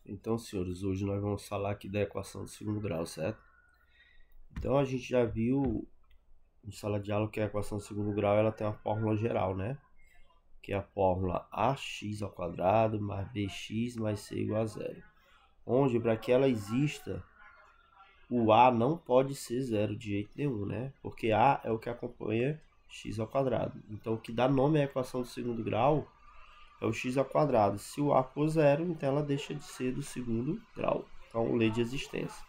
Então, senhores, hoje nós vamos falar aqui da equação do segundo grau, certo? Então, a gente já viu em sala de aula que a equação do segundo grau ela tem uma fórmula geral, né? Que é a fórmula ax ao quadrado mais bx mais c igual a zero. Onde, para que ela exista, o a não pode ser zero de jeito nenhum, né? Porque a é o que acompanha x ao quadrado. Então, o que dá nome à equação do segundo grau é o x ao quadrado. Se o a for zero, então ela deixa de ser do segundo grau. Então, lei de existência.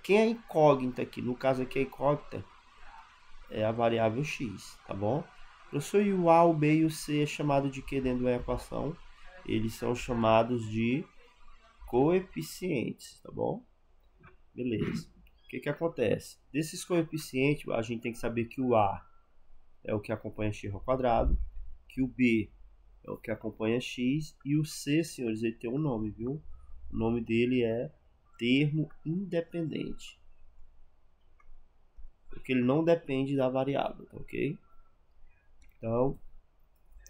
Quem é incógnita aqui? No caso aqui, a incógnita é a variável x, tá bom? Professor, e o a, o b e o c é chamado de que dentro da equação? Eles são chamados de coeficientes, tá bom? Beleza. O que acontece? Desses coeficientes, a gente tem que saber que o a é o que acompanha x ao quadrado, que o b é o que acompanha x, e o c, senhores, ele tem um nome, viu? O nome dele é termo independente, porque ele não depende da variável, tá ok? Então,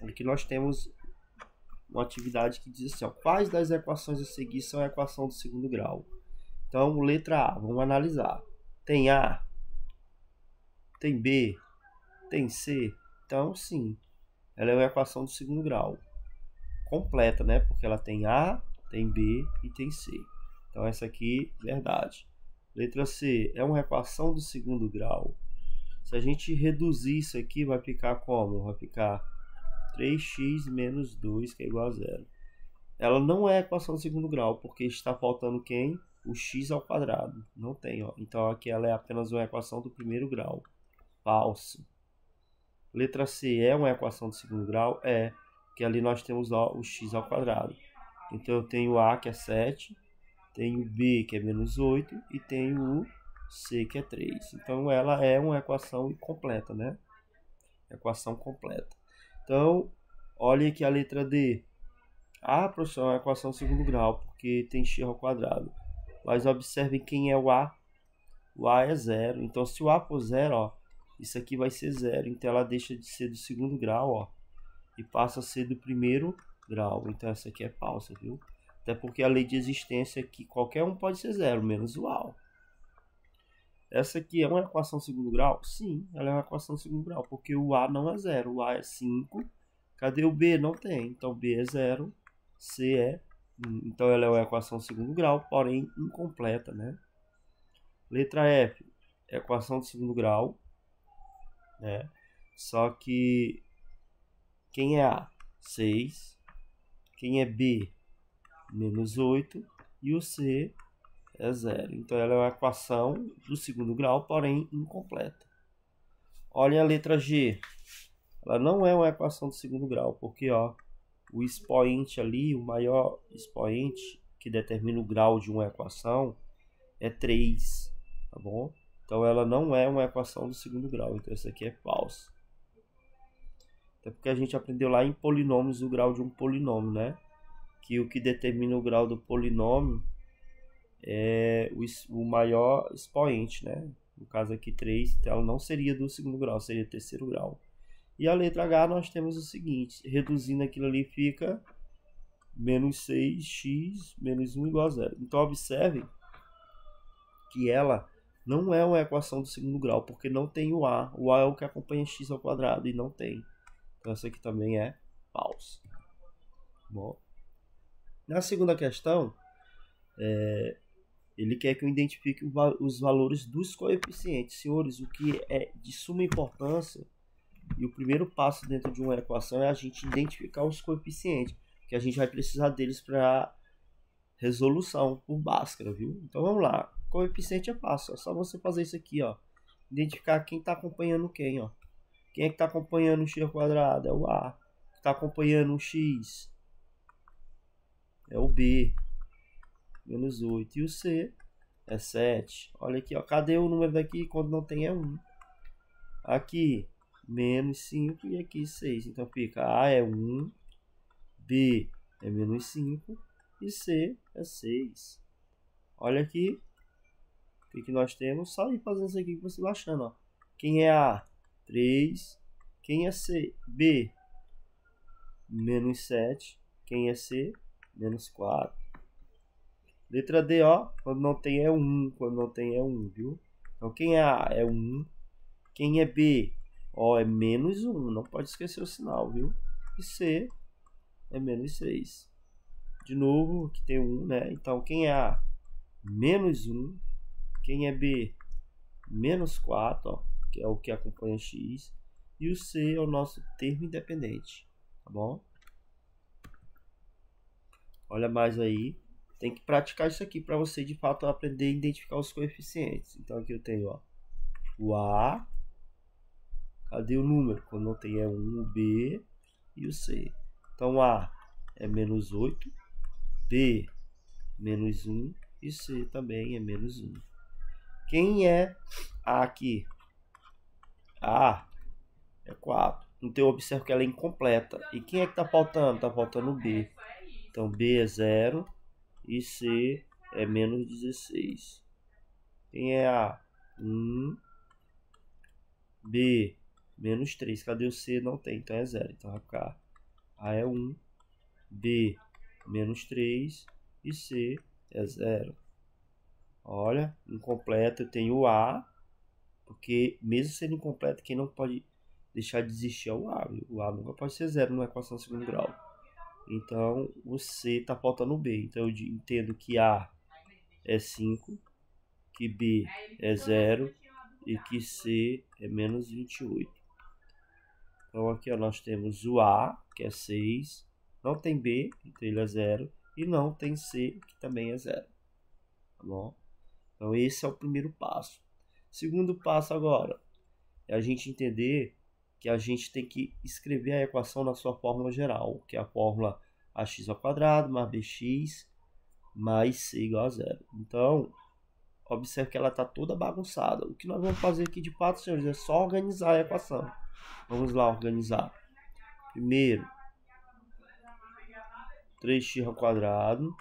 aqui nós temos uma atividade que diz assim, ó, quais das equações a seguir são a equação do segundo grau? Então, letra A, vamos analisar. Tem A, tem B, tem C. Então, sim, ela é uma equação do segundo grau. Completa, né? Porque ela tem A, tem B e tem C. Então, essa aqui, verdade. Letra C, é uma equação do segundo grau. Se a gente reduzir isso aqui, vai ficar como? Vai ficar 3x menos 2, que é igual a zero. Ela não é equação do segundo grau, porque está faltando quem? O x ao quadrado. Não tem, ó. Então aqui ela é apenas uma equação do primeiro grau. Falso. Letra C é uma equação do segundo grau? É, que ali nós temos ó, o x ao quadrado. Então eu tenho A, que é 7, tenho B, que é menos 8, e tenho o C, que é 3. Então ela é uma equação completa, né? Equação completa. Então, olha aqui a letra D. Ah, professor, é uma equação segundo grau, porque tem x ao quadrado. Mas observem quem é o A. O A é zero. Então, se o A for zero, ó, isso aqui vai ser zero. Então, ela deixa de ser do segundo grau, ó, e passa a ser do primeiro grau. Então, essa aqui é falsa, viu? Até porque a lei de existência é que qualquer um pode ser zero, menos o A. Ó. Essa aqui é uma equação segundo grau? Sim, ela é uma equação segundo grau, porque o A não é zero. O A é 5. Cadê o B? Não tem. Então, B é zero. C é 1. Então, ela é uma equação segundo grau, porém incompleta, né? Letra F, equação de segundo grau, né? Só que quem é A? 6. Quem é B? Menos 8. E o C é 0. Então, ela é uma equação do segundo grau, porém incompleta. Olha a letra G. Ela não é uma equação do segundo grau, porque ó, o expoente ali, o maior expoente que determina o grau de uma equação é 3, tá bom? Então ela não é uma equação do segundo grau, então essa aqui é falsa. Até porque a gente aprendeu lá em polinômios o grau de um polinômio, né? Que o que determina o grau do polinômio é o maior expoente, né? No caso aqui 3, então ela não seria do segundo grau, seria do terceiro grau. E a letra H nós temos o seguinte, reduzindo aquilo ali fica menos 6x menos 1 igual a zero. Então observe que ela não é uma equação do segundo grau, porque não tem o A. O A é o que acompanha x ao quadrado e não tem. Então essa aqui também é falsa. Bom, na segunda questão, ele quer que eu identifique os valores dos coeficientes. Senhores, o que é de suma importância e o primeiro passo dentro de uma equação é a gente identificar os coeficientes, que a gente vai precisar deles para resolução por Bhaskara, viu? Então vamos lá. Coeficiente é fácil, é só você fazer isso aqui, ó. Identificar quem está acompanhando quem, ó. Quem é que está acompanhando o x ao quadrado? É o A. Está acompanhando o x? É o B. Menos 8. E o C é 7. Olha aqui, ó. Cadê o número daqui? Quando não tem é 1. Aqui, menos 5 e aqui 6. Então fica A é 1, B é menos 5 e C é 6. Olha aqui. O que nós temos? Só ir fazendo isso aqui que você vai achando, ó. Quem é A? 3. Quem é C? B? Menos 7. Quem é C? Menos 4. Letra D, ó, quando não tem é 1, quando não tem é 1, viu? Então, quem é A é 1, quem é B, ó, é menos 1, não pode esquecer o sinal, viu? E C é menos 6. De novo, aqui tem 1, né? Então, quem é A? Menos 1, quem é B? Menos 4, ó, que é o que acompanha X, e o C é o nosso termo independente, tá bom? Olha mais aí. Tem que praticar isso aqui para você de fato aprender a identificar os coeficientes. Então aqui eu tenho, ó, o A. Cadê o número? Quando não tem é 1, o B e o C. Então A é menos 8, B menos 1 e C também é menos 1. Quem é A aqui? A é 4. Então eu observo que ela é incompleta. E quem é que está faltando? Está faltando o B. Então B é 0 e C é menos 16. Quem é A? 1. B, menos 3. Cadê o C? Não tem, então é 0. Então vai ficar A é 1, B, menos 3 e C é 0. Olha, incompleto eu tenho o A, porque mesmo sendo incompleto, quem não pode deixar de existir é o A. Viu? O A nunca pode ser 0 numa equação de segundo grau. Então o C está faltando o B. Então eu entendo que A é 5, que B é 0 e que C é menos 28. Então aqui ó, nós temos o A, que é 6, não tem B, então ele é 0, e não tem C, que também é 0. Tá bom? Então esse é o primeiro passo. Segundo passo agora, é a gente entender que a gente tem que escrever a equação na sua fórmula geral, que é a fórmula ax² mais bx mais c igual a 0. Então, observe que ela está toda bagunçada. O que nós vamos fazer aqui de fato, senhores, é só organizar a equação. Vamos lá organizar. Primeiro, 3x²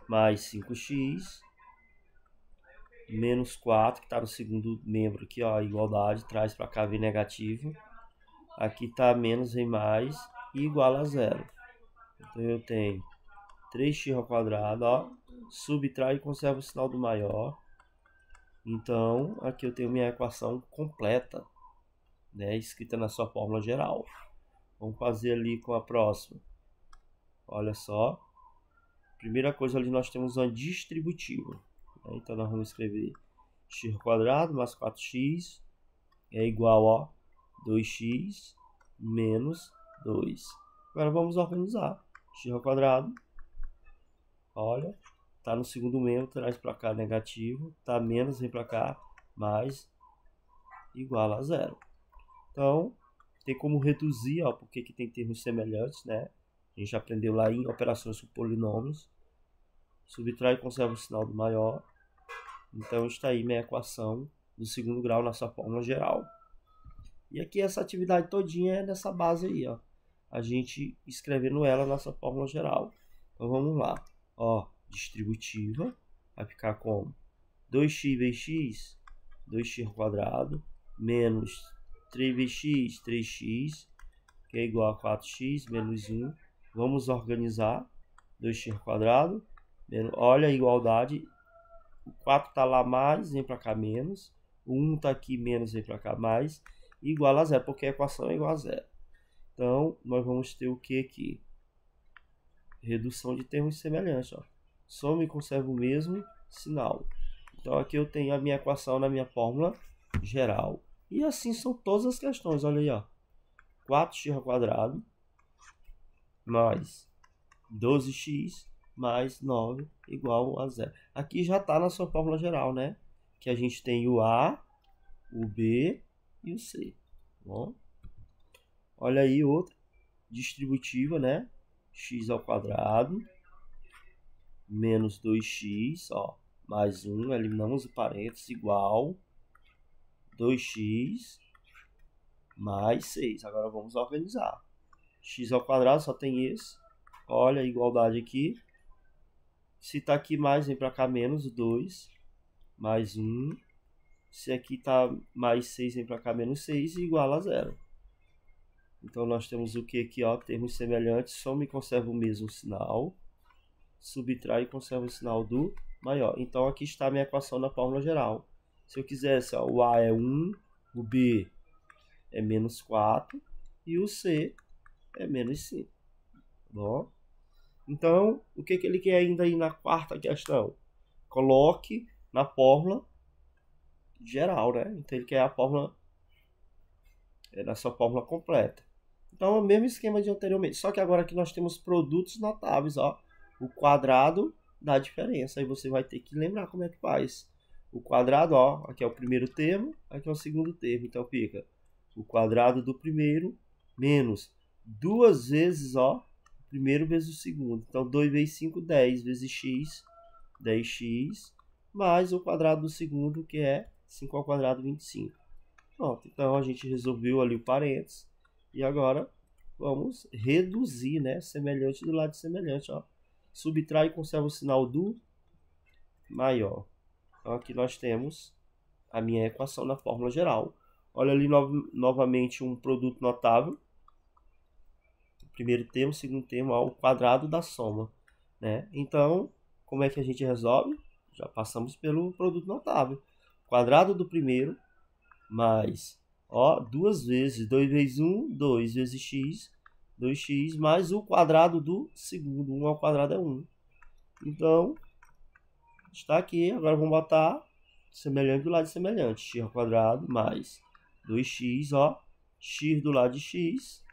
mais 5x menos 4, que está no segundo membro aqui, ó, a igualdade, traz para cá, vem negativo. Aqui está menos, vem mais, e igual a 0. Então eu tenho 3x², ó, subtrai e conserva o sinal do maior. Então, aqui eu tenho minha equação completa, né, escrita na sua fórmula geral. Vamos fazer ali com a próxima. Olha só. Primeira coisa ali, nós temos uma distributiva. Né? Então, nós vamos escrever x² mais 4x é igual a 2x menos 2. Agora, vamos organizar. x², olha, está no segundo membro, traz para cá negativo, está menos, vem para cá, mais, igual a 0. Então, tem como reduzir, ó, porque aqui tem termos semelhantes, né? A gente aprendeu lá em operações com polinômios. Subtrai e conserva o sinal do maior. Então está aí minha equação do segundo grau na sua fórmula geral. E aqui essa atividade todinha é nessa base aí, ó. A gente escrevendo ela na sua fórmula geral. Então vamos lá. Ó, distributiva vai ficar como 2x vezes x, 2x² menos 3 vezes x, 3x, que é igual a 4x menos 1. Vamos organizar 2x². Olha a igualdade. O 4 está lá mais, vem para cá menos. O 1 está aqui menos, vem para cá mais. Igual a 0, porque a equação é igual a 0. Então, nós vamos ter o que aqui? Redução de termos semelhantes. Ó. Soma e conserva o mesmo sinal. Então, aqui eu tenho a minha equação na minha fórmula geral. E assim são todas as questões. Olha aí, ó. 4x² mais 12x mais 9 igual a 0. Aqui já está na sua fórmula geral, né? Que a gente tem o A, o B e o C. Bom, olha aí outra distributiva, né? x² menos 2x, ó, mais 1, eliminamos o parênteses, igual 2x mais 6. Agora vamos organizar. x² só tem esse. Olha a igualdade aqui. Se está aqui mais, vem para cá menos 2, mais 1. Se aqui está mais 6, vem para cá menos 6, igual a 0. Então, nós temos o que aqui, ó? Termos semelhantes, soma e conserva o mesmo sinal. subtrai e conserva o sinal do maior. Então aqui está a minha equação na fórmula geral. Se eu quisesse, ó, o A é 1, o B é menos 4 e o C é menos 5. Bom, então, o que ele quer ainda aí na quarta questão? Coloque na fórmula geral, né? Então ele quer a fórmula, na sua fórmula completa. Então é o mesmo esquema de anteriormente, só que agora aqui nós temos produtos notáveis, ó. O quadrado da diferença, aí você vai ter que lembrar como é que faz. O quadrado, ó, aqui é o primeiro termo, aqui é o segundo termo, então fica o quadrado do primeiro menos duas vezes, ó, o primeiro vezes o segundo. Então 2 vezes 5, 10 vezes x, 10x, mais o quadrado do segundo, que é 5 ao quadrado, 25. Pronto, então a gente resolveu ali o parênteses. E agora vamos reduzir, né? Semelhante do lado de semelhante, ó. Subtrai e conserva o sinal do maior. Então aqui nós temos a minha equação na fórmula geral. Olha ali novamente um produto notável. Primeiro termo, segundo termo, ó, o quadrado da soma, né? Então, como é que a gente resolve? Já passamos pelo produto notável. Quadrado do primeiro mais, ó, duas vezes, 2 vezes 1, 2 vezes x, 2x, mais o quadrado do segundo, 1 ao quadrado é 1. Então, está aqui, agora vamos botar semelhante do lado de semelhante, x ao quadrado mais 2x, ó, x do lado de x,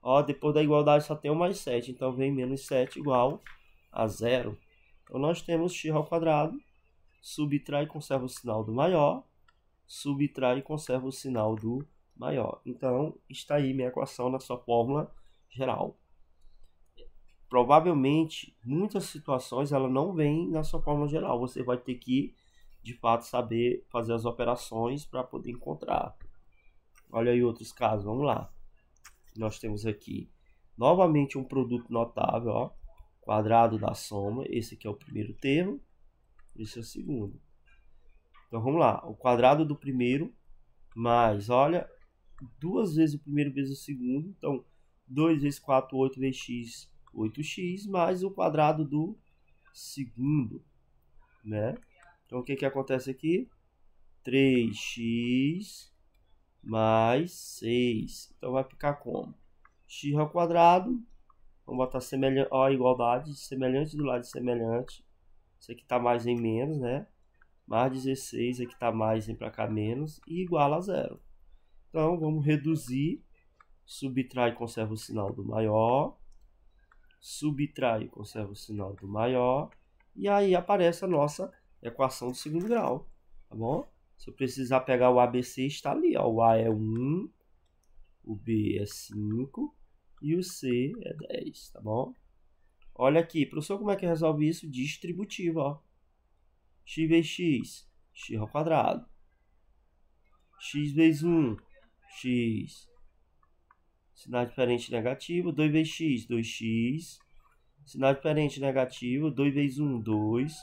ó, depois da igualdade só tem o mais 7, então vem menos 7 igual a 0. Então, nós temos x ao quadrado, subtrai e conserva o sinal do maior, subtrai e conserva o sinal do maior. Então, está aí minha equação na sua fórmula geral. Provavelmente, muitas situações ela não vem na sua fórmula geral. Você vai ter que, de fato, saber fazer as operações para poder encontrar. Olha aí outros casos, vamos lá. Nós temos aqui, novamente, um produto notável, ó, quadrado da soma. Esse aqui é o primeiro termo, esse é o segundo. Então, vamos lá. O quadrado do primeiro mais, olha, duas vezes o primeiro vezes o segundo. Então, 2 vezes 4, 8 vezes x, 8x, mais o quadrado do segundo, né? Então, o que que acontece aqui? 3x mais 6. Então, vai ficar como? X ao quadrado. Vamos botar semelhante, ó, igualdade, semelhante do lado de semelhante. Isso aqui está mais em menos, né? Mais 16, aqui está mais, vem para cá menos, e igual a 0. Então, vamos reduzir, subtrai e conserva o sinal do maior, subtrai e conserva o sinal do maior, e aí aparece a nossa equação do segundo grau, tá bom? Se eu precisar pegar o ABC, está ali, ó, o A é 1, o B é 5 e o C é 10, tá bom? Olha aqui, professor, como é que resolve isso? Distributivo, ó. X vezes x, x ao quadrado. X vezes 1, x. Sinal diferente negativo. 2 vezes x, 2x. Sinal diferente negativo. 2 vezes 1, 2.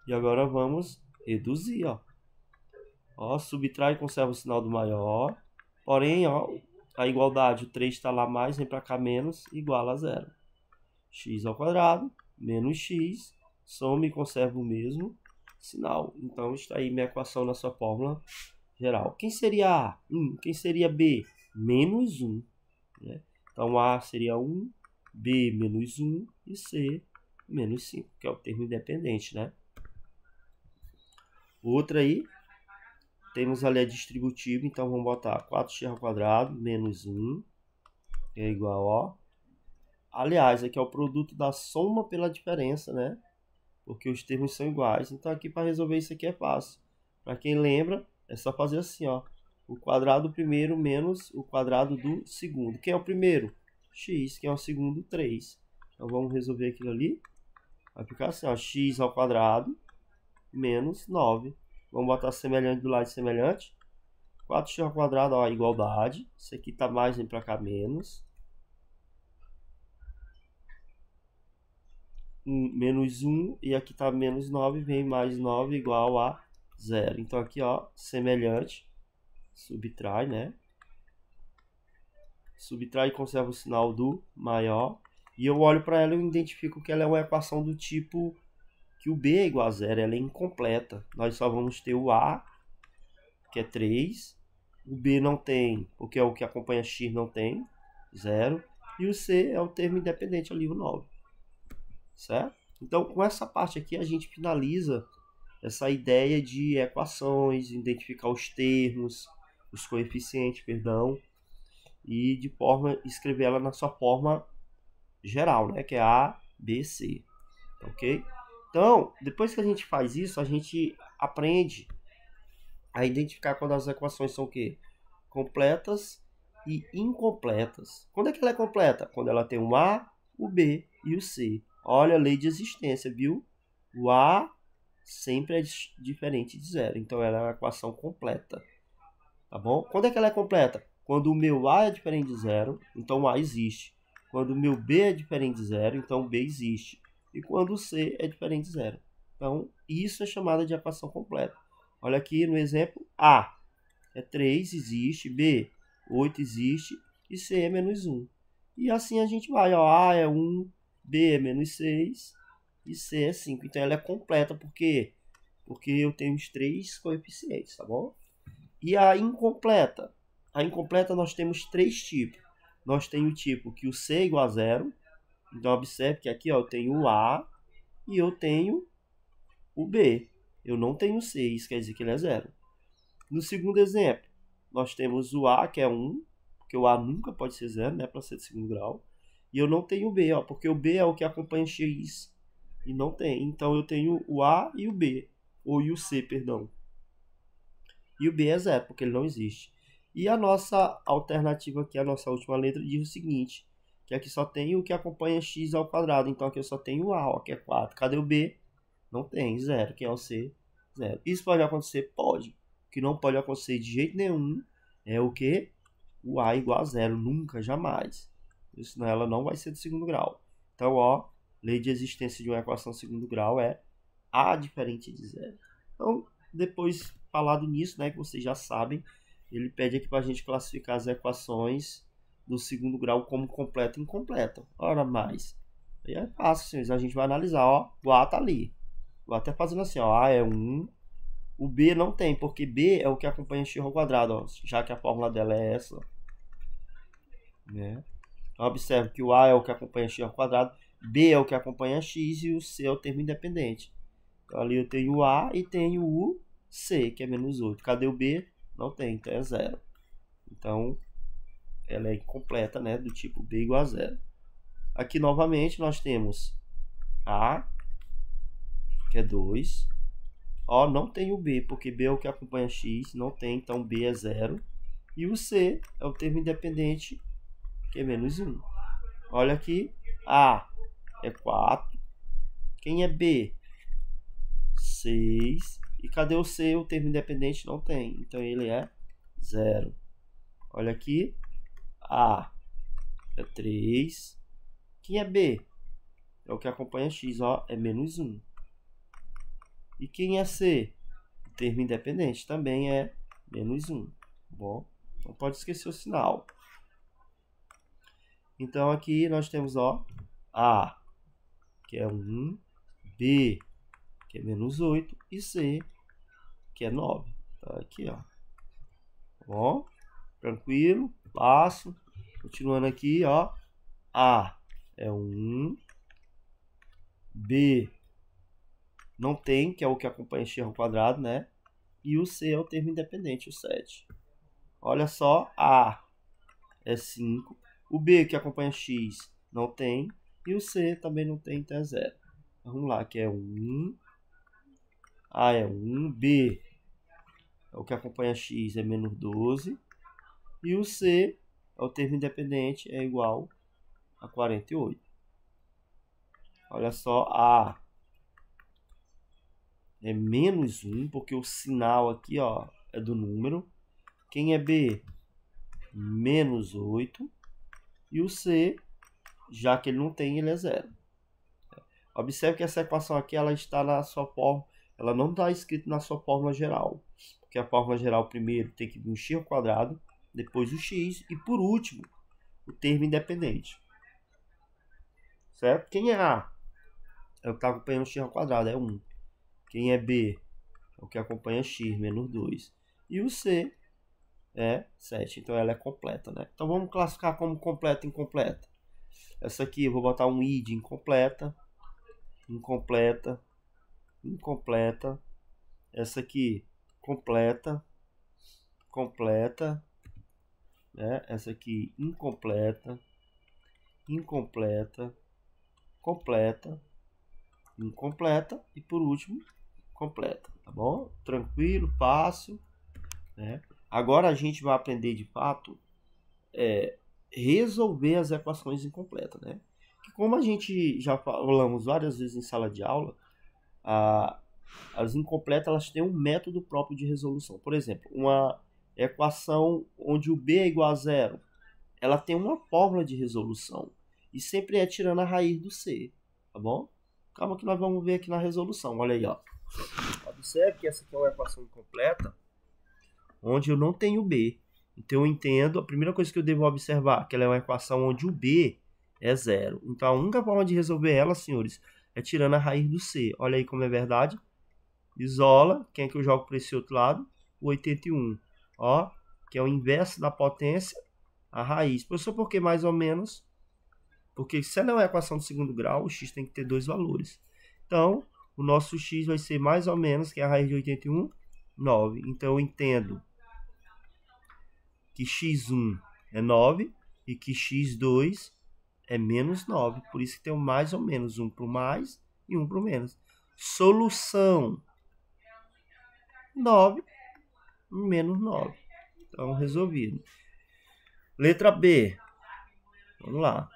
E agora vamos reduzir, ó. Ó, subtrai e conserva o sinal do maior. Porém, ó, a igualdade, o 3 está lá mais, vem para cá menos, igual a 0. X ao quadrado, menos x. Soma e conserva o mesmo sinal. Então, está aí minha equação na sua fórmula geral. Quem seria A? 1. Quem seria B? Menos 1. Né? Então, A seria 1, B menos 1 e C menos 5, que é o termo independente, né? Outra aí, temos ali a distributiva, então vamos botar 4x ao quadrado menos 1 é igual, ó. Aliás, aqui é o produto da soma pela diferença, né? Porque os termos são iguais. Então, aqui para resolver isso aqui é fácil. Para quem lembra, é só fazer assim, ó. O quadrado do primeiro menos o quadrado do segundo. Quem é o primeiro? X. Quem é o segundo? 3. Então, vamos resolver aquilo ali. Vai ficar assim, ó. X ao quadrado menos 9. Vamos botar semelhante do lado de semelhante. 4x ao quadrado, ó, igualdade. Isso aqui tá mais, vem para cá menos. Menos 1 e aqui está menos 9, vem mais 9 igual a 0. Então aqui, ó, semelhante, subtrai, né? Subtrai e conserva o sinal do maior. e eu olho para ela e eu identifico que ela é uma equação do tipo que o B é igual a zero, ela é incompleta. Nós só vamos ter o A, que é 3, o B não tem, porque é o que acompanha x não tem, 0, e o C é o termo independente ali, o 9. Certo? Então, com essa parte aqui, a gente finaliza essa ideia de equações, identificar os termos, os coeficientes, perdão, e de forma escrever ela na sua forma geral, né, que é A, B, C. Ok? Então, depois que a gente faz isso, a gente aprende a identificar quando as equações são o quê? Completas e incompletas. Quando é que ela é completa? Quando ela tem o A, o B e o C. Olha a lei de existência, viu? O A sempre é diferente de zero. Então, ela é uma equação completa. Tá bom? Quando é que ela é completa? Quando o meu A é diferente de zero, então o A existe. Quando o meu B é diferente de zero, então o B existe. E quando o C é diferente de zero. Então, isso é chamada de equação completa. Olha aqui no exemplo, A é 3, existe, B, 8 existe, e C é menos 1. E assim a gente vai, ó, A é 1, B é menos 6, e C é 5. Então, ela é completa, por quê? Porque eu tenho os 3 coeficientes, tá bom? E a incompleta? A incompleta nós temos 3 tipos. Nós temos o tipo que o C é igual a zero. Então, observe que aqui ó, eu tenho o A e eu tenho o B. Eu não tenho o C, isso quer dizer que ele é zero. No segundo exemplo, nós temos o A, que é 1, porque o A nunca pode ser zero, né, para ser de segundo grau. E eu não tenho o B, ó, porque o B é o que acompanha x e não tem. Então, eu tenho o A e o B, ou e o C, perdão. E o B é zero, porque ele não existe. E a nossa alternativa aqui, a nossa última letra, diz o seguinte, que aqui só tem o que acompanha x ao quadrado. Então, aqui eu só tenho o A, ó, que é 4. Cadê o B? Não tem, zero. Quem é o C? Zero. Isso pode acontecer? Pode. O que não pode acontecer de jeito nenhum é o que? O A igual a zero. Nunca, jamais. Senão ela não vai ser de segundo grau. Então, ó, lei de existência de uma equação de segundo grau é A diferente de zero. Então, depois falado nisso, né, que vocês já sabem, ele pede aqui para a gente classificar as equações do segundo grau como completa e incompleta. Ora mais. Aí é fácil, senhores. A gente vai analisar, ó, o A tá ali. Vou até fazendo assim, ó, A é 1, o B não tem, porque B é o que acompanha x ao quadrado, ó, já que a fórmula dela é essa. Né? Então, observe que o A é o que acompanha x ao quadrado, B é o que acompanha x e o C é o termo independente. Então, ali eu tenho o A e tenho o C, que é menos 8. Cadê o B? Não tem, então é zero. Então, ela é incompleta, né? Do tipo B igual a zero. Aqui, novamente, nós temos A, que é 2. Ó, não tem o B, porque B é o que acompanha x. Não tem, então B é zero. E o C é o termo independente, que é menos 1. Olha aqui, A é 4. Quem é B? 6. E cadê o C? O termo independente não tem. Então, ele é 0. Olha aqui. A é 3. Quem é B? É o que acompanha x, ó, é menos 1. E quem é C? O termo independente também é menos 1. Bom, não pode esquecer o sinal. Então, aqui nós temos, ó, A, que é 1. B, que é menos 8. E C, que é 9. Tá aqui, ó. Bom, tranquilo, passo. Continuando aqui, ó. A é 1. B não tem, que é o que acompanha x ao quadrado, né? E o C é o termo independente, o 7. Olha só, A é 5. O B, que acompanha x, não tem. E o C também não tem, então é 0. Vamos lá, que é 1. A é 1. B é o que acompanha x, é menos 12. E o C é o termo independente, é igual a 48. Olha só, A é menos 1, porque o sinal aqui, ó, é do número. Quem é B? Menos 8. E o C, já que ele não tem, ele é 0. Observe que essa equação aqui, ela está na sua forma, ela não está escrita na sua fórmula geral. Porque a fórmula geral, primeiro, tem que vir o x ao quadrado, depois o x, e por último, o termo independente. certo? Quem é A? É o que está acompanhando x ao quadrado, é 1. Quem é B? É o que acompanha x, menos 2. E o C é 7, então ela é completa, né? Então vamos classificar como completa e incompleta. Essa aqui eu vou botar um I de incompleta, incompleta, incompleta. Essa aqui, completa, completa, né? Essa aqui, incompleta, incompleta, completa, incompleta e por último, completa, tá bom? Tranquilo, fácil, né? Agora a gente vai aprender de fato resolver as equações incompletas, né? Que como a gente já falamos várias vezes em sala de aula, as incompletas elas têm um método próprio de resolução. Por exemplo, uma equação onde o b é igual a zero, ela tem uma fórmula de resolução e sempre é tirando a raiz do c, tá bom? Calma que nós vamos ver aqui na resolução. Olha aí, ó. Observe que essa aqui é uma equação incompleta onde eu não tenho b. Então eu entendo, a primeira coisa que eu devo observar, que ela é uma equação onde o b é zero. Então a única forma de resolver ela, senhores, é tirando a raiz do c. Olha aí como é verdade. Isola, quem é que eu jogo para esse outro lado? O 81. Ó, que é o inverso da potência, a raiz. Professor, por que mais ou menos? Porque se ela é uma equação de segundo grau, o x tem que ter dois valores. Então, o nosso x vai ser mais ou menos, que é a raiz de 81, 9. Então eu entendo que x1 é 9 e que x2 é menos 9. Por isso que tem mais ou menos, um para o mais e um para o menos. Solução 9 menos 9. Então, resolvido. Letra B. Vamos lá.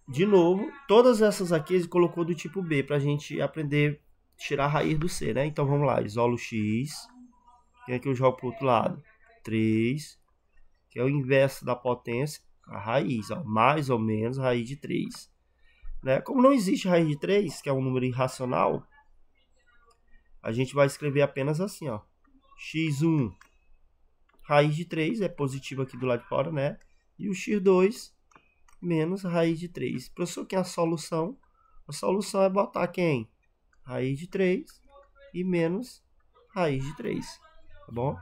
De novo, todas essas aqui ele colocou do tipo B para a gente aprender a tirar a raiz do C, né? Então, vamos lá. Isolo x. Quem é que eu jogo para o outro lado? 3. Que é o inverso da potência, a raiz, ó, mais ou menos a raiz de 3. Né? Como não existe raiz de 3, que é um número irracional, a gente vai escrever apenas assim, ó. x1, raiz de 3, é positivo aqui do lado de fora, né? E o x2 menos raiz de 3. Professor, quem é a solução? A solução é botar quem? Raiz de 3 e menos raiz de 3, tá bom?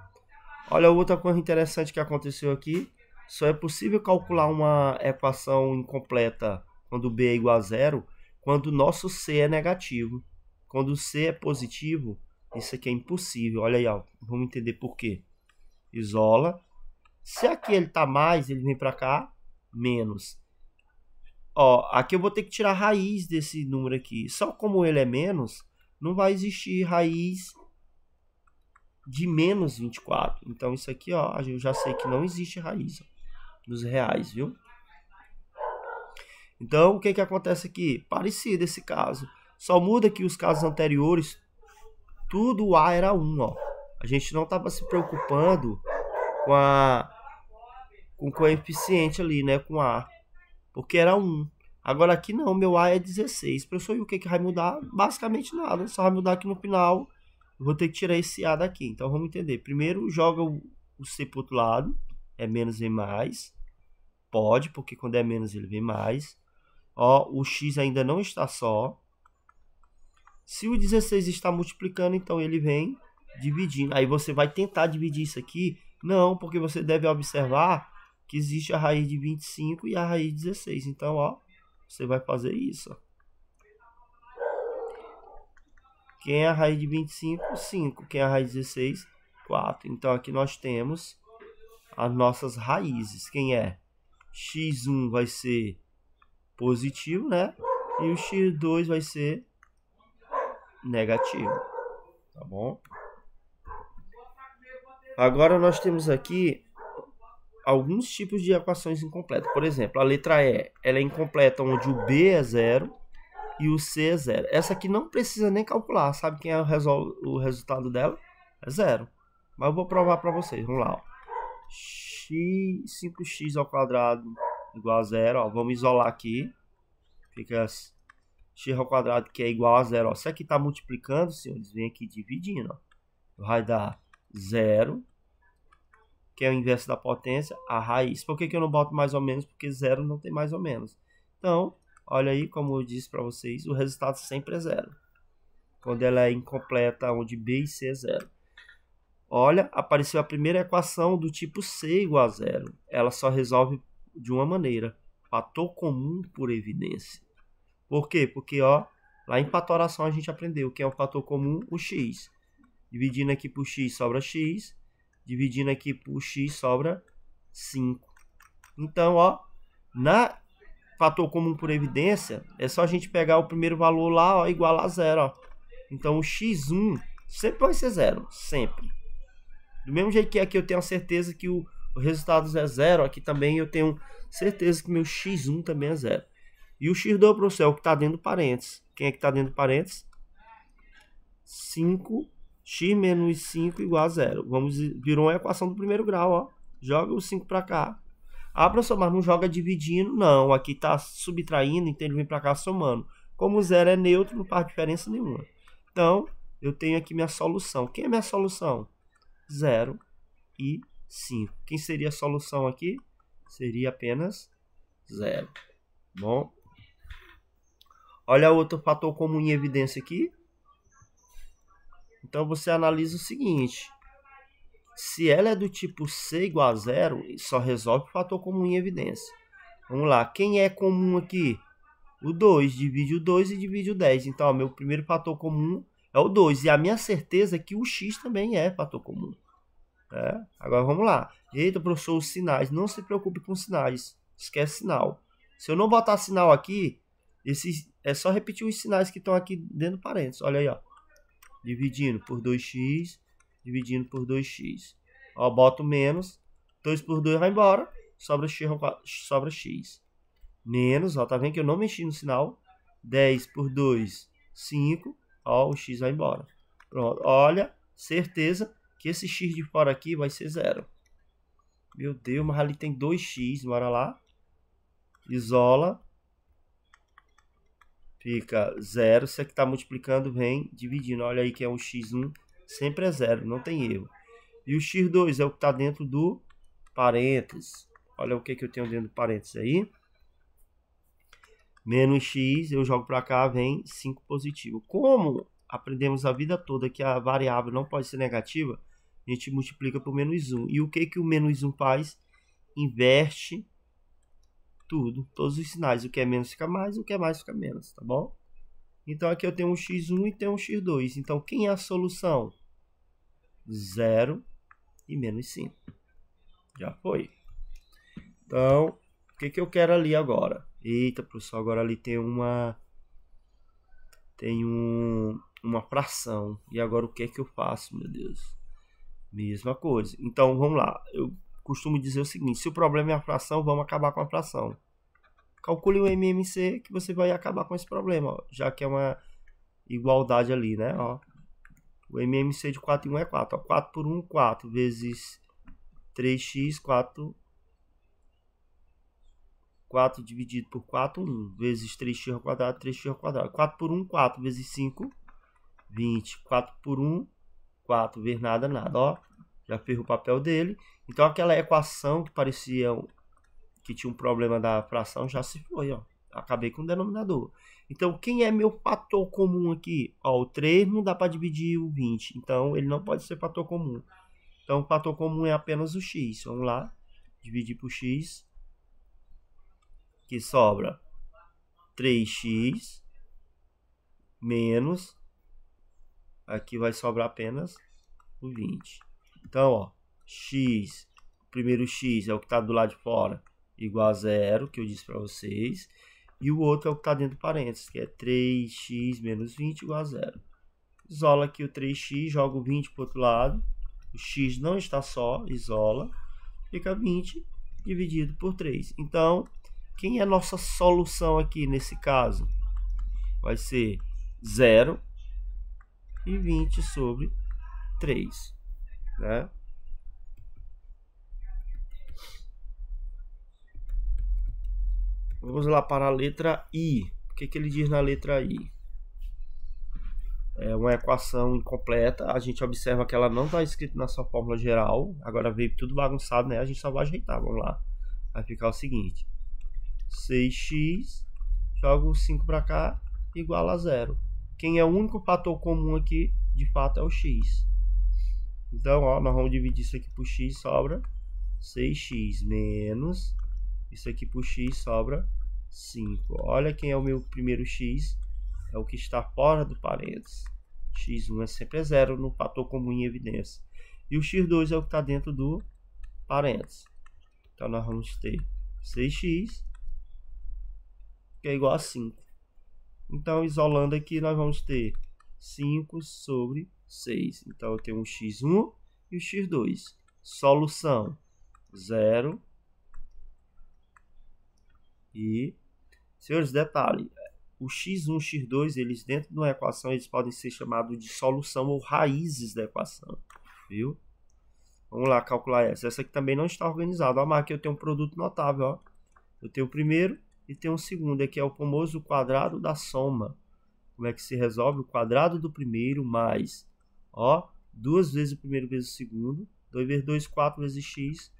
Olha outra coisa interessante que aconteceu aqui. Só é possível calcular uma equação incompleta quando b é igual a zero, quando o nosso c é negativo. Quando o c é positivo, isso aqui é impossível. Olha aí, ó. Vamos entender por quê. Isola. Se aqui ele está mais, ele vem para cá, menos. Ó, aqui eu vou ter que tirar a raiz desse número aqui. Só como ele é menos, não vai existir raiz de menos 24. Então, isso aqui, ó, eu já sei que não existe raiz ó, nos reais, viu? Então, o que acontece aqui? Parecido esse caso. Só muda que os casos anteriores, tudo o A era 1, ó. A gente não estava se preocupando com o coeficiente ali, né? Com A. Porque era 1. Agora aqui não, meu A é 16. Professor, e o que vai mudar? Basicamente nada. Só vai mudar aqui no final. Eu vou ter que tirar esse A daqui. Então vamos entender. Primeiro joga o C para o outro lado. É menos vem mais. Pode, porque quando é menos ele vem mais. Ó, o X ainda não está só. Se o 16 está multiplicando, então ele vem dividindo. Aí você vai tentar dividir isso aqui. Não, porque você deve observar que existe a raiz de 25 e a raiz de 16. Então, ó, você vai fazer isso. Ó. Quem é a raiz de 25? 5. Quem é a raiz de 16? 4. Então, aqui nós temos as nossas raízes. Quem é? x1 vai ser positivo, né? E o x2 vai ser negativo. Tá bom? Agora nós temos aqui alguns tipos de equações incompletas. Por exemplo, a letra E, ela é incompleta onde o B é 0 e o C é 0. Essa aqui não precisa nem calcular. Sabe quem é o resultado dela? É 0. Mas eu vou provar para vocês. Vamos lá. Ó. 5x ao quadrado igual a 0. Ó. Vamos isolar aqui. Fica x ao quadrado que é igual a 0. Ó. Se aqui está multiplicando, senhores, vem aqui dividindo. Ó. Vai dar 0. Que é o inverso da potência, a raiz. Por que eu não boto mais ou menos? Porque 0 não tem mais ou menos. Então, Olha aí, como eu disse para vocês, o resultado sempre é 0. Quando ela é incompleta, onde B e C é 0. Olha, apareceu a primeira equação do tipo C igual a 0. Ela só resolve de uma maneira. Fator comum por evidência. Por quê? Porque, ó, lá em patoração a gente aprendeu que é um fator comum, o x. Dividindo aqui por x sobra x. Dividindo aqui por x sobra 5. Então, ó, na fator comum por evidência, é só a gente pegar o primeiro valor lá, ó, igual a 0, ó. Então, o x1 sempre vai ser 0, sempre. Do mesmo jeito que aqui eu tenho a certeza que o resultado é 0, aqui também eu tenho certeza que meu x1 também é 0. E o x2, professor, é o que está dentro do parênteses. Quem é que está dentro do parênteses? 5, x menos 5 igual a 0. Virou uma equação do primeiro grau, ó. Joga o 5 para cá. Ah, professor, mas não joga dividindo? Não, aqui está subtraindo, então ele vem para cá somando. Como o 0 é neutro, não faz diferença nenhuma. Então, eu tenho aqui minha solução. Quem é minha solução? 0 e 5. Quem seria a solução aqui? Seria apenas 0. Bom. Olha outro fator comum em evidência aqui. Então, você analisa o seguinte. Se ela é do tipo C igual a 0, só resolve o fator comum em evidência. Vamos lá. Quem é comum aqui? O 2. Divide o 2 e divide o 10. Então, ó, meu primeiro fator comum é o 2. E a minha certeza é que o x também é fator comum. Agora, vamos lá. Eita, professor, os sinais. Não se preocupe com sinais. Esquece sinal. Se eu não botar sinal aqui, é só repetir os sinais que estão aqui dentro do parênteses. Olha aí, ó. Dividindo por 2x, dividindo por 2x. Ó, boto menos. 2 por 2 vai embora. Sobra x. Menos, ó, tá vendo que eu não mexi no sinal. 10 por 2, 5. Ó, o x vai embora. Pronto. Olha, certeza que esse x de fora aqui vai ser 0. Meu Deus, mas ali tem 2x. Bora lá. Isola. Fica 0. Isso aqui está multiplicando, vem dividindo. Olha aí que é um x1. Sempre é 0, não tem erro. E o x2 é o que está dentro do parênteses. Olha o que eu tenho dentro do parênteses aí. Menos x, eu jogo para cá, vem 5 positivo. Como aprendemos a vida toda que a variável não pode ser negativa, a gente multiplica por menos 1. E o que o menos 1 faz? Inverte tudo, todos os sinais. O que é menos fica mais, o que é mais fica menos, tá bom? Então aqui eu tenho um x1 e tenho um x2. Então quem é a solução? 0 e menos 5. Já foi. Então, o que eu quero ali agora? Eita, professor, agora ali tem uma fração. E agora o que eu faço, meu Deus? Mesma coisa. Então, vamos lá. Eu costumo dizer o seguinte. Se o problema é a fração, vamos acabar com a fração. Calcule o MMC que você vai acabar com esse problema. Ó, já que é uma igualdade ali, né? Ó, o MMC de 4 em 1 é 4. Ó, 4 por 1, 4 vezes 3x, 4 dividido por 4, 1. Vezes 3x ao quadrado, 3x ao quadrado. 4 por 1, 4 vezes 5, 20. 4 por 1, 4. Vezes nada, nada. Ó, já fez o papel dele. Então, aquela equação que parecia que tinha um problema da fração já se foi. Ó. Acabei com o denominador. Então, quem é meu fator comum aqui? Ó, o 3 não dá para dividir o 20. Então, ele não pode ser fator comum. Então, o fator comum é apenas o x. Vamos lá. Dividir por x. Que sobra 3x menos. Aqui vai sobrar apenas o 20. Então, ó. X. O primeiro x é o que está do lado de fora. Igual a 0, que eu disse para vocês. E o outro é o que está dentro do parênteses, que é 3x menos 20 igual a 0. Isola aqui o 3x, joga o 20 para o outro lado. O x não está só, isola. Fica 20 dividido por 3. Então, quem é a nossa solução aqui nesse caso? Vai ser 0 e 20 sobre 3. Né? Vamos lá para a letra I. O que ele diz na letra I? É uma equação incompleta. A gente observa que ela não está escrita na sua fórmula geral. Agora veio tudo bagunçado, né? A gente só vai ajeitar. Vamos lá. Vai ficar o seguinte. 6x jogo o 5 para cá, igual a 0. Quem é o único fator comum aqui, de fato, é o x. Então, ó, nós vamos dividir isso aqui por x, sobra 6x, menos isso aqui por x, sobra 5. Olha quem é o meu primeiro x, é o que está fora do parênteses. x1 é sempre 0 no fator comum em evidência. E o x2 é o que está dentro do parênteses. Então, nós vamos ter 6x, que é igual a 5. Então, isolando aqui, nós vamos ter 5 sobre 6. Então, eu tenho um x1 e o x2. Solução 0. E, senhores, detalhe, o x1 e o x2, eles dentro de uma equação, eles podem ser chamados de solução ou raízes da equação. Viu? Vamos lá calcular essa. Essa aqui também não está organizada. Ó, mas aqui eu tenho um produto notável. Ó. Eu tenho o primeiro e tenho o segundo. Aqui é o famoso quadrado da soma. Como é que se resolve? O quadrado do primeiro mais, ó, 2 vezes o primeiro vezes o segundo. 2 vezes 2, 4 vezes x,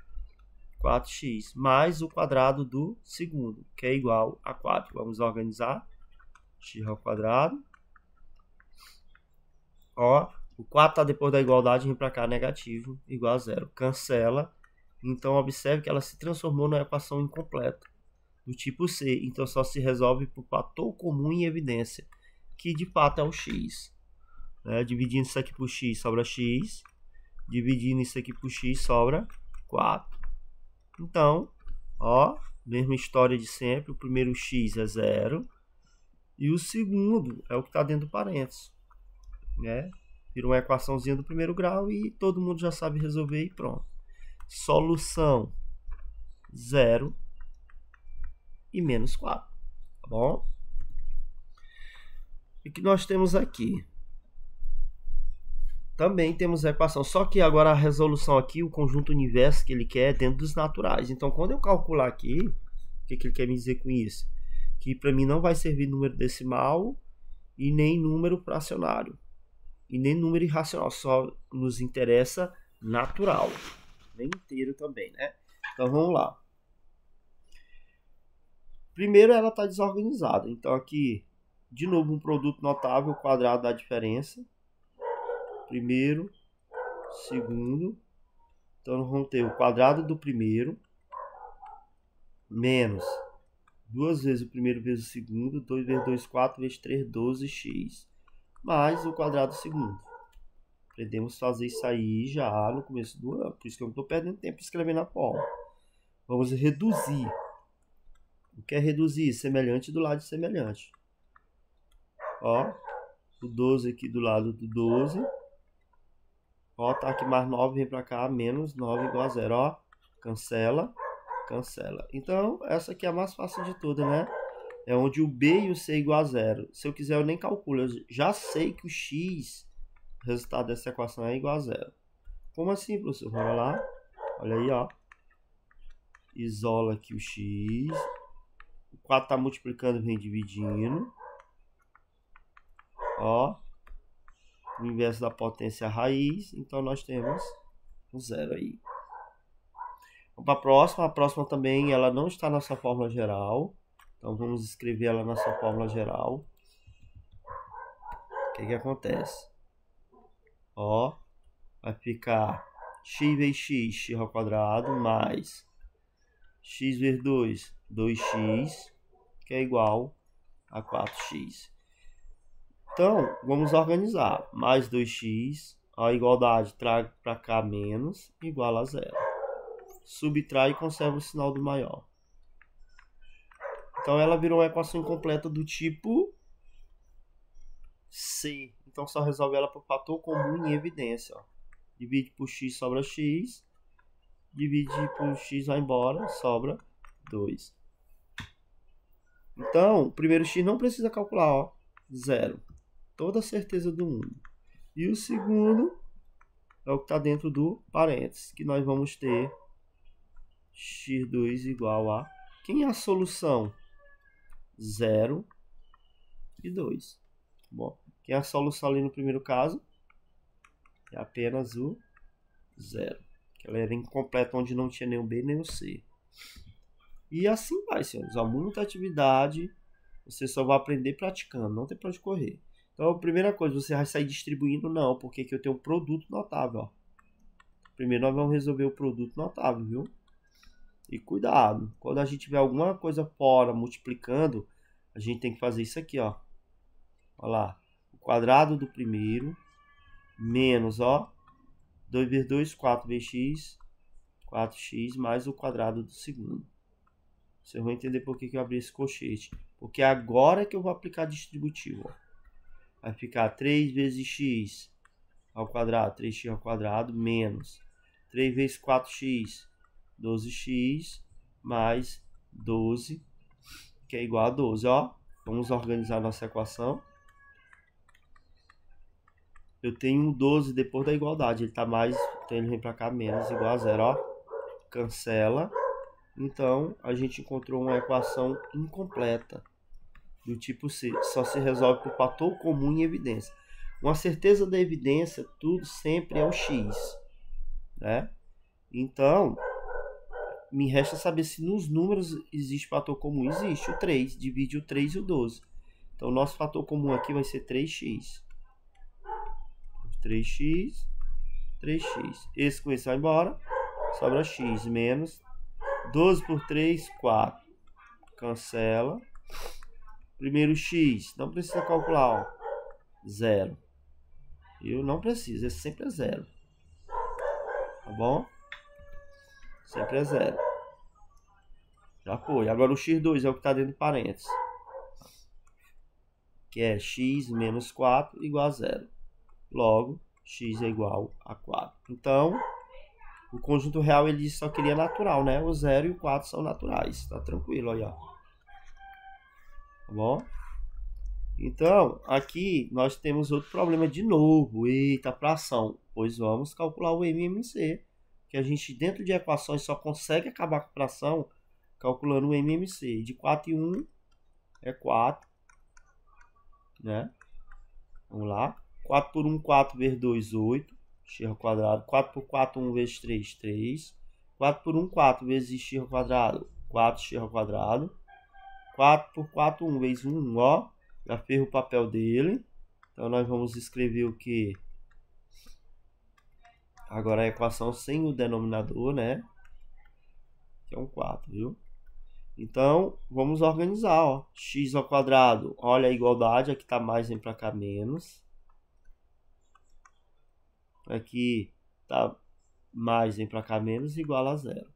4x. Mais o quadrado do segundo, que é igual a 4. Vamos organizar. X ao quadrado. Ó, o 4 está depois da igualdade, vem para cá, negativo, igual a 0. Cancela. Então, observe que ela se transformou numa equação incompleta, do tipo C. Então, só se resolve por fator comum em evidência, que de fato é o x. Dividindo isso aqui por x, sobra x. Dividindo isso aqui por x, sobra 4. Então, ó, mesma história de sempre. O primeiro x é 0. E o segundo é o que está dentro do parênteses. Vira uma equaçãozinha do primeiro grau e todo mundo já sabe resolver e pronto. Solução 0 e menos 4. Tá bom? O que nós temos aqui? Também temos a equação, só que agora a resolução aqui, o conjunto universo que ele quer é dentro dos naturais. Então, quando eu calcular aqui, o que ele quer me dizer com isso? Que para mim não vai servir número decimal e nem número fracionário. E nem número irracional, só nos interessa natural. Nem inteiro também, né? Então, vamos lá. Primeiro, ela está desorganizada. Então, aqui, de novo, um produto notável, quadrado da diferença. Primeiro, segundo. Então, nós vamos ter o quadrado do primeiro menos 2 vezes o primeiro vezes o segundo. 2 vezes 2, 4 vezes 3, 12x. Mais o quadrado do segundo. Podemos fazer isso aí já no começo do ano. Por isso que eu não estou perdendo tempo escrevendo a fórmula. Vamos reduzir. O que é reduzir? Semelhante do lado de semelhante. Ó, o 12 aqui do lado do 12. Ó, tá aqui mais 9, vem pra cá, menos 9 igual a 0. Ó, cancela, cancela. Então, essa aqui é a mais fácil de todas, né? É onde o B e o C é igual a 0. Se eu quiser, eu nem calculo. Eu já sei que o X, o resultado dessa equação, é igual a 0. Como assim, professor? Vamos lá. Olha aí, ó. Isola aqui o X. O 4 tá multiplicando, vem dividindo. Ó. O inverso da potência é a raiz. Então, nós temos um 0 aí. Vamos para a próxima. A próxima também, ela não está na sua fórmula geral. Então, vamos escrever ela na sua fórmula geral. O que acontece? Ó, vai ficar x vezes x, x ao quadrado, mais x vezes 2, 2x, que é igual a 4x. Então, vamos organizar. Mais 2x, a igualdade traga para cá menos, igual a 0. Subtrai e conserva o sinal do maior. Então, ela virou uma equação incompleta do tipo C. Então, só resolve ela por fator comum em evidência. Ó. Divide por x, sobra x. Divide por x, vai embora, sobra 2. Então, o primeiro x não precisa calcular, ó, 0. Toda a certeza do mundo. E o segundo é o que está dentro do parênteses, que nós vamos ter x2 igual a... Quem é a solução? 0 e 2. Bom, quem é a solução ali no primeiro caso? É apenas o 0. Que ela era incompleta, onde não tinha nem o B nem o C. E assim vai, senhores. Há muita atividade Você só vai aprender praticando, não tem pra onde correr. Então, a primeira coisa, você vai sair distribuindo? Não, porque aqui eu tenho um produto notável, ó. Primeiro nós vamos resolver o produto notável, viu? E cuidado, quando a gente tiver alguma coisa fora multiplicando, a gente tem que fazer isso aqui, ó. Olha lá, o quadrado do primeiro, menos, ó, 2 vezes 2, 4 vezes x, 4x, mais o quadrado do segundo. Vocês vão entender por que eu abri esse colchete. Porque agora que eu vou aplicar distributivo, ó. Vai ficar 3 vezes x ao quadrado, 3x ao quadrado, menos 3 vezes 4x, 12x, mais 12, que é igual a 12, ó. Vamos organizar nossa equação. Eu tenho um 12 depois da igualdade, ele tá mais, então ele vem para cá, menos, igual a zero, ó. Cancela. Então, a gente encontrou uma equação incompleta, do tipo C. Só se resolve por fator comum em evidência. Uma certeza da evidência, tudo sempre é o x, né? Então, me resta saber se nos números existe fator comum. Existe o 3, divide o 3 e o 12. Então, o nosso fator comum aqui vai ser 3x. 3x, 3x. Esse com esse vai embora, sobra x, menos 12 por 3, 4. Cancela. Primeiro x, não precisa calcular, ó. 0. Eu não preciso, esse sempre é 0. Tá bom? Sempre é 0. Já foi. Agora o x2 é o que está dentro do parênteses. Que é x menos 4 igual a 0. Logo, x é igual a 4. Então, o conjunto real ele só queria natural, né? O 0 e o 4 são naturais. Tá tranquilo aí, ó. Tá bom? Então, aqui nós temos outro problema de novo. Eita, fração. Pois vamos calcular o MMC. Que a gente, dentro de equações, só consegue acabar com fração calculando o MMC. De 4 e 1 é 4. Né? Vamos lá. 4 por 1, 4 vezes 2, 8. X ao quadrado. 4 por 4, 1 vezes 3, 3. 4 por 1, 4 vezes x ao quadrado. 4x ao quadrado. 4 por 4, 1 vezes 1, ó. Já fez o papel dele. Então, nós vamos escrever o que? Agora a equação sem o denominador, né? Que é um 4, viu? Então, vamos organizar, ó. X ao quadrado. Olha a igualdade. Aqui tá mais, vem pra cá menos. Aqui tá mais, vem pra cá menos, igual a 0.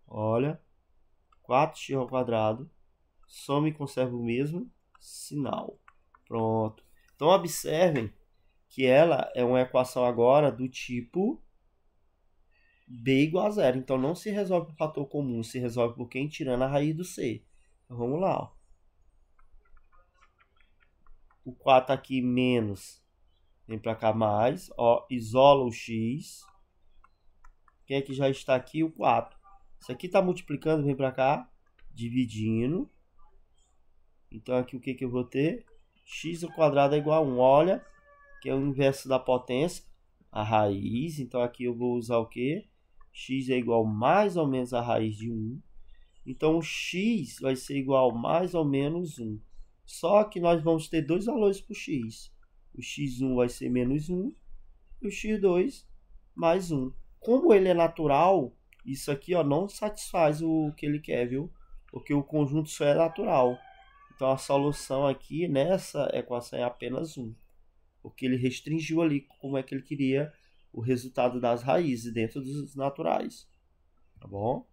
Olha. 4x ao quadrado. Soma e conserva o mesmo sinal. Pronto. Então, observem que ela é uma equação agora do tipo B igual a 0. Então, não se resolve por fator comum, se resolve por quem tirando a raiz do C. Então, vamos lá. Ó. O 4 aqui menos, vem para cá mais. Ó, isola o x. Quem é que já está aqui? O 4. Isso aqui está multiplicando, vem para cá, dividindo. Então, aqui o que eu vou ter? X ao quadrado é igual a 1. Olha, que é o inverso da potência, a raiz. Então, aqui eu vou usar o quê? X é igual mais ou menos a raiz de 1. Então, o x vai ser igual mais ou menos 1. Só que nós vamos ter dois valores para o x. O x1 vai ser menos 1 e o x2 mais 1. Como ele é natural, isso aqui ó, não satisfaz o que ele quer, viu? Porque o conjunto só é natural. Então, a solução aqui nessa equação é apenas 1. Porque ele restringiu ali como é que ele queria o resultado das raízes dentro dos naturais. Tá bom?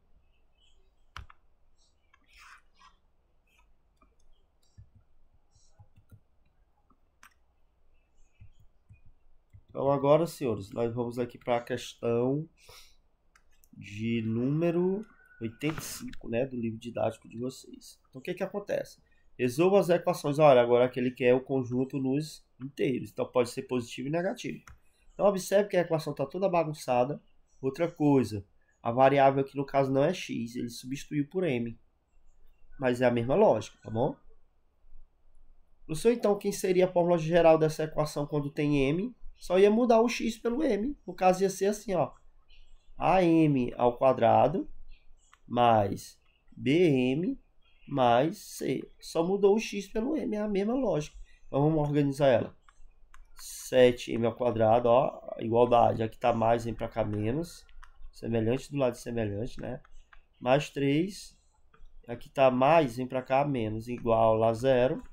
Então, agora, senhores, nós vamos aqui para a questão de número 85, né, do livro didático de vocês. Então, o que acontece? Resolva as equações. Olha, agora que ele quer o conjunto nos inteiros. Então, pode ser positivo e negativo. Então, observe que a equação está toda bagunçada. Outra coisa, a variável aqui no caso não é x, ele substituiu por m. Mas é a mesma lógica, tá bom? Professor, então, quem seria a fórmula geral dessa equação quando tem m? Só ia mudar o x pelo m. No caso, ia ser assim, ó. AM ao quadrado mais BM mais C. Só mudou o x pelo m, é a mesma lógica. Então vamos organizar ela. 7m ao quadrado, ó, igualdade. Aqui está mais, vem para cá menos. Semelhante do lado de semelhante, né? Mais 3. Aqui está mais, vem para cá menos. Igual a 0.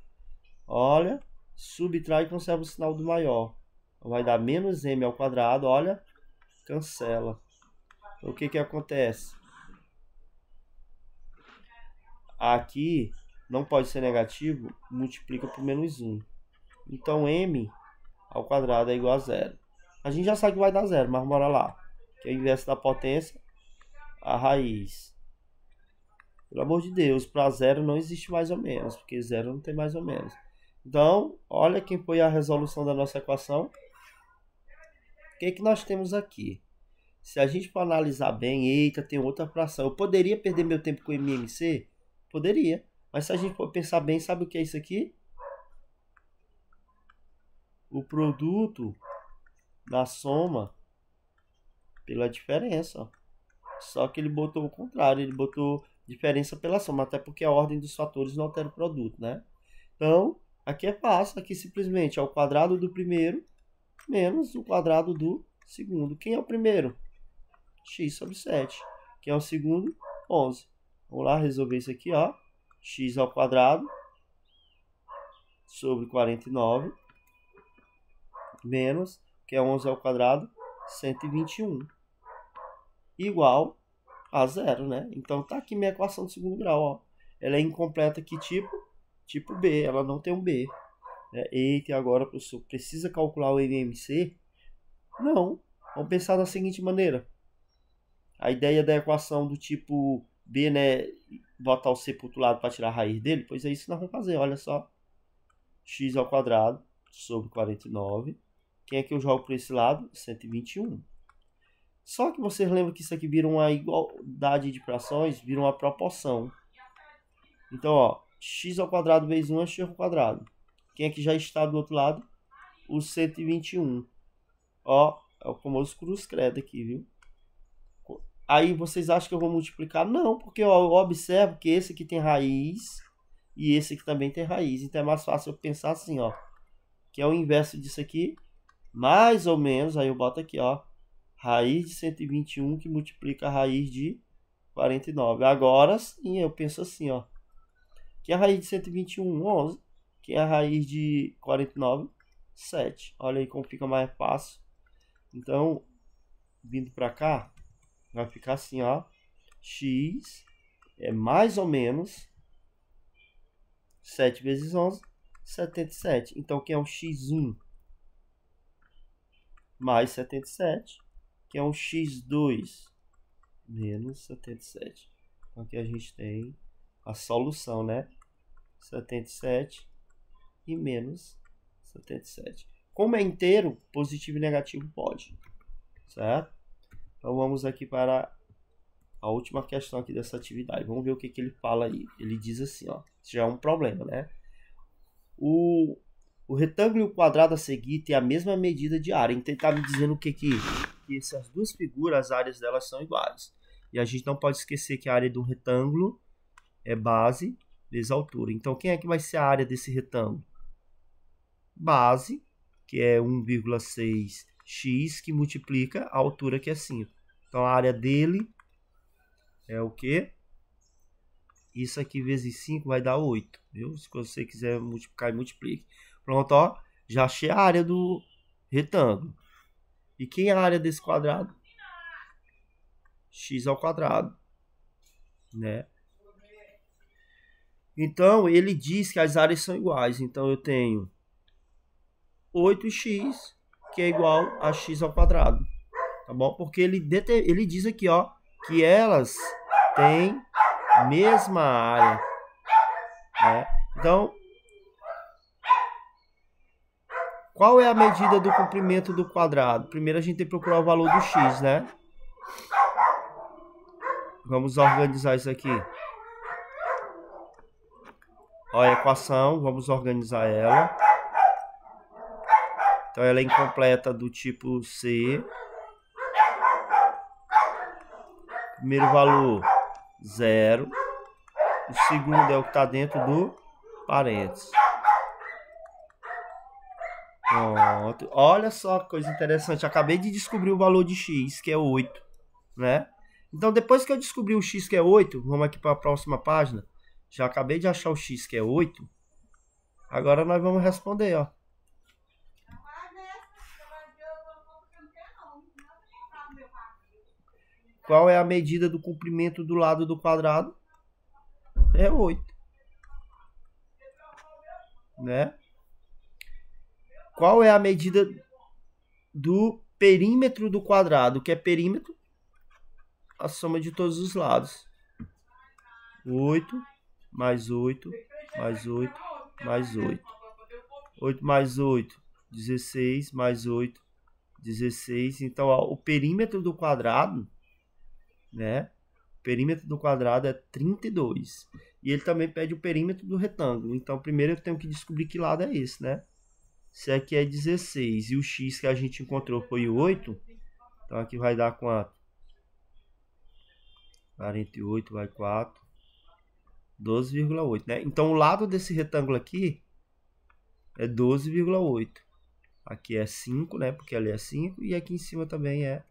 Olha, subtrai e conserva o sinal do maior. Então vai dar menos m ao quadrado, olha, cancela. Então, o que que acontece? Aqui não pode ser negativo, multiplica por menos 1. Então m ao quadrado é igual a 0. A gente já sabe que vai dar 0, mas bora lá. Que é o inverso da potência, a raiz. Pelo amor de Deus, para 0 não existe mais ou menos, porque 0 não tem mais ou menos. Então, olha quem foi a resolução da nossa equação. O que que nós temos aqui? Se a gente for analisar bem, eita, tem outra fração. Eu poderia perder meu tempo com MMC? Poderia. Mas se a gente for pensar bem, sabe o que é isso aqui? O produto da soma pela diferença. Ó. Só que ele botou o contrário, ele botou diferença pela soma, até porque a ordem dos fatores não altera o produto, né? Então, aqui é fácil, aqui simplesmente é o quadrado do primeiro menos o quadrado do segundo. Quem é o primeiro? X sobre 7. Quem é o segundo? 11. Vamos lá resolver isso aqui, ó. X ao quadrado sobre 49 menos, que é 11 ao quadrado, 121. Igual a 0, né? Então tá aqui minha equação de segundo grau, ó. Ela é incompleta que tipo? Tipo B, ela não tem um B. Eita, agora, professor, precisa calcular o MMC? Não. Vamos pensar da seguinte maneira. A ideia da equação do tipo B, né? Botar o C para o outro lado para tirar a raiz dele. Pois é isso que nós vamos fazer, olha só. X ao quadrado sobre 49. Quem é que eu jogo para esse lado? 121. Só que vocês lembram que isso aqui vira uma igualdade de frações, vira uma proporção. Então, ó, x ao quadrado vezes 1 é x ao quadrado. Quem é que já está do outro lado? O 121. Ó, é o famoso cruz credo aqui, viu? Aí vocês acham que eu vou multiplicar? Não, porque ó, eu observo que esse aqui tem raiz e esse aqui também tem raiz. Então é mais fácil eu pensar assim, ó. Que é o inverso disso aqui. Mais ou menos, aí eu boto aqui, ó. Raiz de 121 que multiplica a raiz de 49. Agora sim, eu penso assim, ó. Que é a raiz de 121? 11. Que é a raiz de 49? 7. Olha aí como fica mais fácil. Então, vindo para cá, vai ficar assim, ó. X é mais ou menos 7 vezes 11, 77. Então, quem é um x1 mais 77, que é um x2 menos 77. Então, aqui a gente tem a solução, né? 77 e menos 77. Como é inteiro, positivo e negativo pode, certo? Então, vamos aqui para a última questão aqui dessa atividade. Vamos ver o que que ele fala aí. Ele diz assim, ó. Isso já é um problema, né? O retângulo e o quadrado a seguir tem a mesma medida de área. Então, ele está me dizendo o que essas duas figuras, as áreas delas são iguais. E a gente não pode esquecer que a área do retângulo é base vezes altura. Então, quem é que vai ser a área desse retângulo? Base, que é 1,6x, que multiplica a altura, que é 5. Então, a área dele é o quê? Isso aqui vezes 5 vai dar 8. Viu? Se você quiser multiplicar, multiplique. Pronto, ó. Já achei a área do retângulo. E quem é a área desse quadrado? X ao quadrado. Né? Então, ele diz que as áreas são iguais. Então, eu tenho 8x, que é igual a x ao quadrado. Tá bom? Porque ele diz aqui, ó, que elas têm a mesma área. Né? Então, qual é a medida do comprimento do quadrado? Primeiro a gente tem que procurar o valor do x, né? Vamos organizar isso aqui. Olha a equação, vamos organizar ela. Então, ela é incompleta do tipo C. Primeiro valor, 0. O segundo é o que está dentro do parênteses. Pronto. Olha só que coisa interessante. Acabei de descobrir o valor de x, que é 8, né? Então, depois que eu descobri o x, que é 8, vamos aqui para a próxima página. Já acabei de achar o x, que é 8. Agora nós vamos responder, ó. Qual é a medida do comprimento do lado do quadrado? É 8. Né? Qual é a medida do perímetro do quadrado? O que é perímetro? A soma de todos os lados. 8 mais 8 mais 8 mais 8. 8 mais 8, 16 mais 8, 16. Então, ó, o perímetro do quadrado, né? O perímetro do quadrado é 32. E ele também pede o perímetro do retângulo. Então, primeiro eu tenho que descobrir que lado é esse, né? Se aqui é 16 e o x que a gente encontrou foi 8, então aqui vai dar quanto? 48 vai 4, 12,8, né? Então, o lado desse retângulo aqui é 12,8. Aqui é 5, né? Porque ali é 5. E aqui em cima também é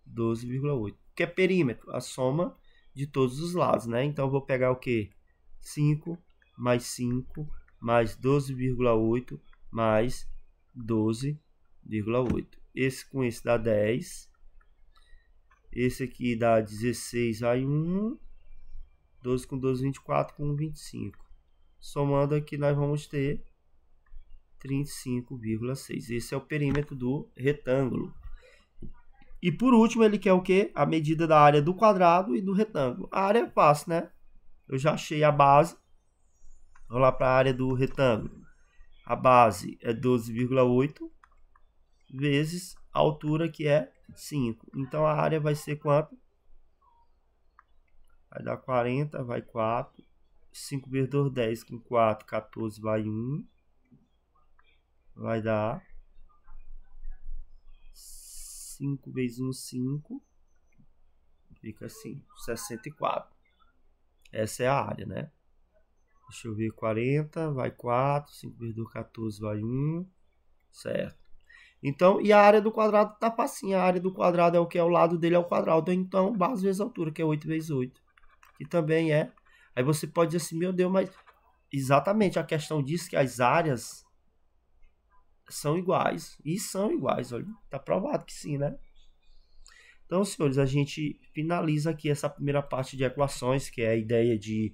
12,8. Que é perímetro, a soma de todos os lados, né? Então, eu vou pegar o quê? 5 mais 5 mais 12,8 mais 12,8. Esse com esse dá 10. Esse aqui dá 16, vai 1. 12 com 12, 24 com 25. Somando aqui, nós vamos ter 35,6. Esse é o perímetro do retângulo. E por último, ele quer o quê? A medida da área do quadrado e do retângulo. A área é fácil, né? Eu já achei a base. Vamos lá para a área do retângulo. A base é 12,8 vezes a altura, que é 5. Então, a área vai ser quanto? Vai dar 40, vai 4. 5 vezes 2, 10. Com 4, 14, vai 1. Vai dar 5 vezes 1, 5. Fica assim, 64. Essa é a área, né? Deixa eu ver, 40, vai 4. 5 vezes 2, 14, vai 1. Certo. Então, e a área do quadrado tá facinho. A área do quadrado é o que? É o lado dele é o quadrado. Então, base vezes altura, que é 8 vezes 8. Que também é. Aí você pode dizer assim, meu Deus, mas... Exatamente, a questão diz que as áreas são iguais. E são iguais, olha. Tá provado que sim, né? Então, senhores, a gente finaliza aqui essa primeira parte de equações, que é a ideia de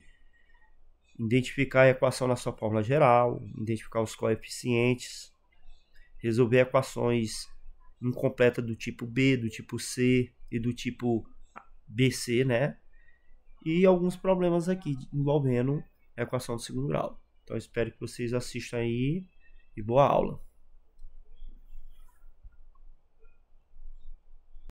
identificar a equação na sua fórmula geral, identificar os coeficientes, resolver equações incompletas do tipo B, do tipo C e do tipo BC, né? E alguns problemas aqui envolvendo a equação do segundo grau. Então, espero que vocês assistam aí e boa aula.